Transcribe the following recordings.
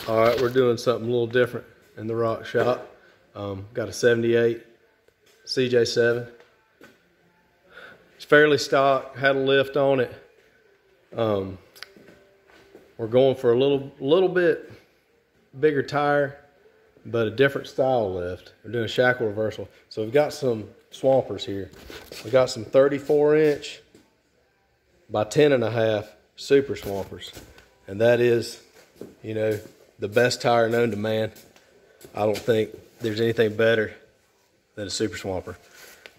All right, we're doing something a little different in the rock shop. Got a 78 cj7. It's fairly stock, had a lift on it. We're going for a little bit bigger tire, but a different style lift. We're doing shackle reversal. So we've got some swampers here. We got some 34-inch by 10.5 super swampers. And that is, you know, the best tire known to man. I don't think there's anything better than a super swamper.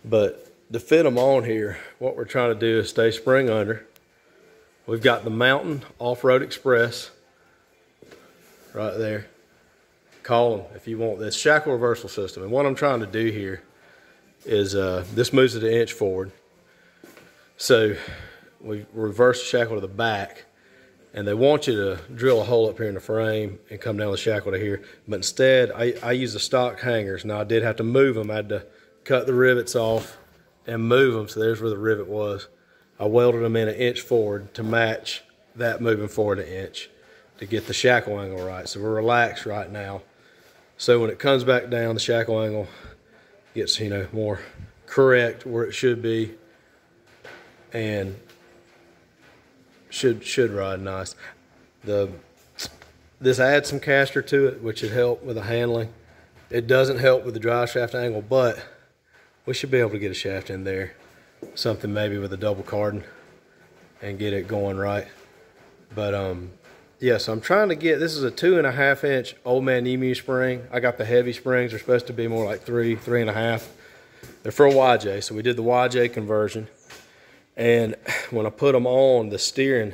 But to fit them on here, what we're trying to do is stay spring under. We've got the Mountain Off-Road Express right there. Call them if you want this shackle reversal system. And what I'm trying to do here is this moves it an inch forward. So we reverse the shackle to the back, and they want you to drill a hole up here in the frame and come down the shackle to here. But instead, I use the stock hangers. Now, I did have to move them. I had to cut the rivets off and move them. So there's where the rivet was. I welded them in an inch forward to match that moving forward an inch to get the shackle angle right. So we're relaxed right now. So when it comes back down, the shackle angle gets, you know, more correct where it should be, and should ride nice. This adds some caster to it, which should help with the handling. It doesn't help with the drive shaft angle, but we should be able to get a shaft in there, something maybe with a double cardon, and get it going right. But yeah, so I'm trying to get, this is a 2.5-inch Old Man Emu spring. I got the heavy springs. They're supposed to be more like 3.5. They're for a YJ, so we did the YJ conversion. And when I put them on, the steering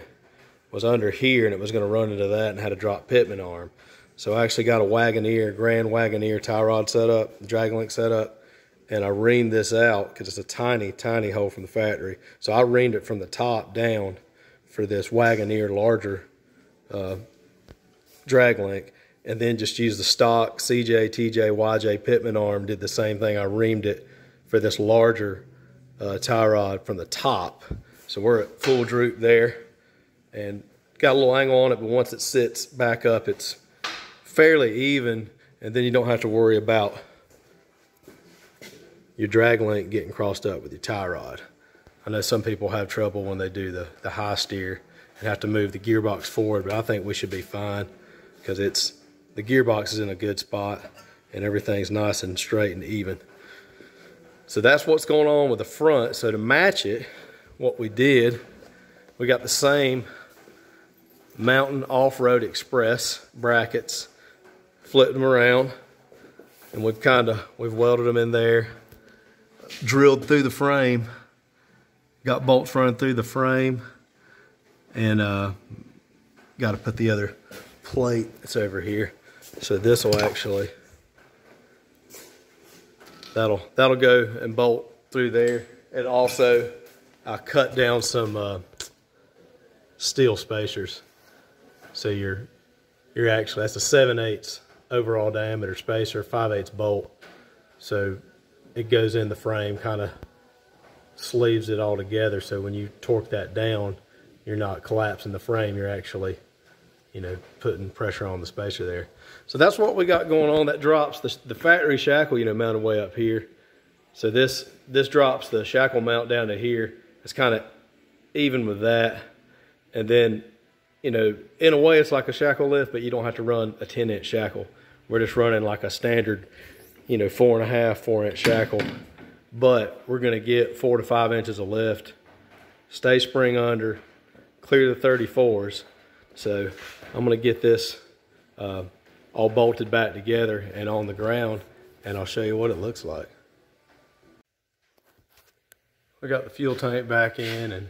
was under here, and it was going to run into that and had a drop pitman arm. So I actually got a Wagoneer, Grand Wagoneer tie rod set up, drag link set up, and I reamed this out because it's a tiny, tiny hole from the factory. So I reamed it from the top down for this Wagoneer larger drag link, and then just used the stock CJ, TJ, YJ pitman arm, did the same thing. I reamed it for this larger tie rod from the top. So we're at full droop there, and got a little angle on it, but once it sits back up, it's fairly even, and then you don't have to worry about your drag link getting crossed up with your tie rod. I know some people have trouble when they do the high steer and have to move the gearbox forward, but I think we should be fine because the gearbox is in a good spot and everything's nice and straight and even. So that's what's going on with the front. So to match it, what we did, we got the same Mountain Off-Road Express brackets, flipped them around, and we've welded them in there, drilled through the frame, got bolts running through the frame, and got to put the other plate that's over here. So this will actually, that'll go and bolt through there. And also I cut down some steel spacers. So you're actually, that's a 7/8 overall diameter spacer, 5/8 bolt. So it goes in the frame, kind of sleeves it all together. So when you torque that down, you're not collapsing the frame. You're actually, you know, putting pressure on the spacer there. So that's what we got going on. That drops the factory shackle, you know, mounted way up here. So this drops the shackle mount down to here. It's kind of even with that. And then, you know, in a way it's like a shackle lift, but you don't have to run a 10-inch shackle. We're just running like a standard, you know, 4.5, 4-inch shackle. But we're gonna get 4 to 5 inches of lift, stay spring under, clear the 34s. So I'm gonna get this all bolted back together and on the ground, and I'll show you what it looks like. We got the fuel tank back in and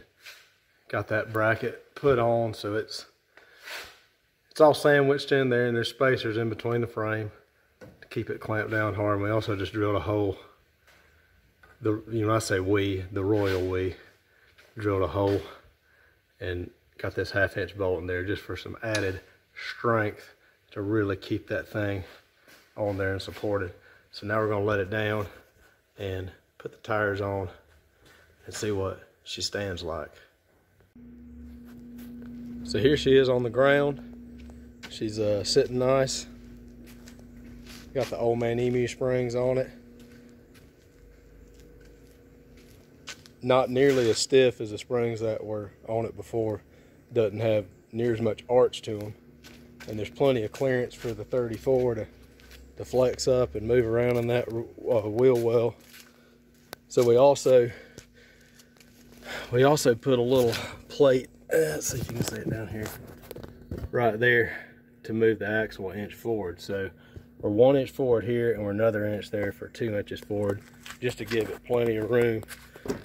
got that bracket put on, so it's all sandwiched in there, and there's spacers in between the frame to keep it clamped down hard. And we also just drilled a hole. I say we, the royal we, drilled a hole and got this 1/2-inch bolt in there just for some added strength to really keep that thing on there and supported. So now we're gonna let it down and put the tires on and see what she stands like. So here she is on the ground. She's sitting nice. Got the Old Man Emu springs on it. Not nearly as stiff as the springs that were on it before. Doesn't have near as much arch to them. And there's plenty of clearance for the 34 to flex up and move around in that wheel well. So we also put a little plate, let's see if you can see it down here, right there, to move the axle 1 inch forward. So we're 1 inch forward here and we're another inch there for 2 inches forward, just to give it plenty of room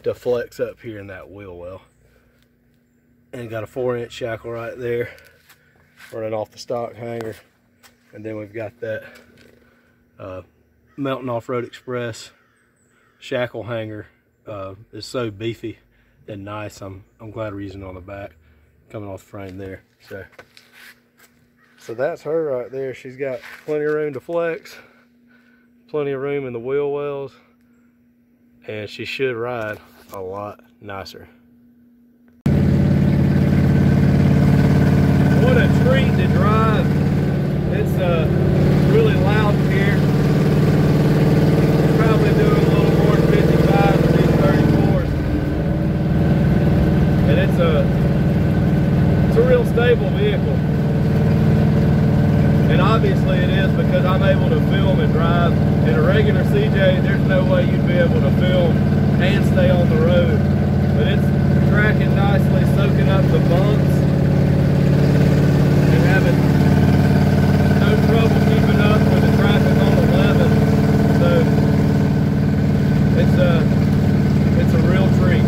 to flex up here in that wheel well. And got a 4-inch shackle right there running off the stock hanger. And then we've got that Mountain Off-Road Express shackle hanger. It's so beefy and nice. I'm glad we're using it on the back, coming off the frame there. So that's her right there. She's got plenty of room to flex, plenty of room in the wheel wells, and she should ride a lot nicer. What a treat to drive. It's really loud here. It's probably doing a little more than 55 with these 34s. And it's a real stable vehicle. And obviously it is, because I'm able to film and drive. In a regular CJ, there's no way you'd be able to film and stay on the road. But it's tracking nicely, soaking up the bumps, and having no trouble keeping up with the traffic on 11. So it's a real treat.